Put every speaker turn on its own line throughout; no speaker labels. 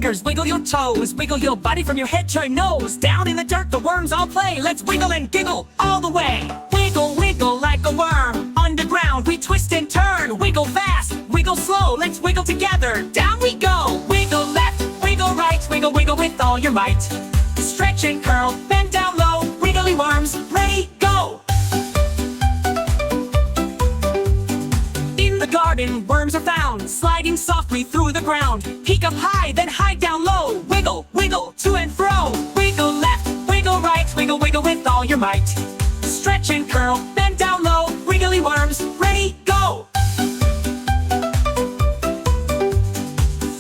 fingers, wiggle your toes, wiggle your body from your head to your nose. Down in the dirt, the worms all play. Let's wiggle and giggle all the way. Wiggle, wiggle like a worm. Underground, we twist and turn. Wiggle fast, wiggle slow. Let's wiggle together. Down we go. Wiggle left, wiggle right. Wiggle, wiggle with all your might. Stretch and curl, bend down low. Wiggly worms, ready, go. In the garden, worms are found, sliding softly through the ground. Peek up high, then hide down low. Wiggle, wiggle, to and fro. Wiggle left, wiggle right. Wiggle, wiggle with all your might. Stretch and curl, bend down low. Wiggly worms, ready, go.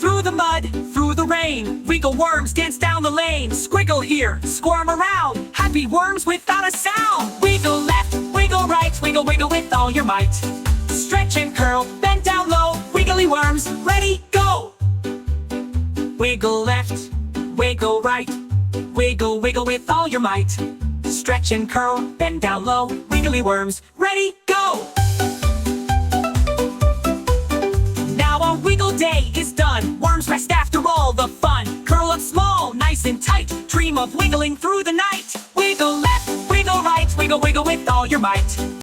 Through the mud, through the rain, wiggle worms dance down the lane. Squiggle here, squirm around. Happy worms without a sound. Wiggle left, wiggle right. Wiggle, wiggle with all your might. Stretch and curl, bend down low. Wiggly worms, ready, go. Wiggle left, wiggle right. Wiggle, wiggle with all your might. Stretch and curl, bend down low. Wiggly worms, ready, go. Now our wiggle day is done. Worms rest after all the fun. Curl up small, nice and tight. Dream of wiggling through the night. Wiggle left, wiggle right. Wiggle, wiggle with all your might.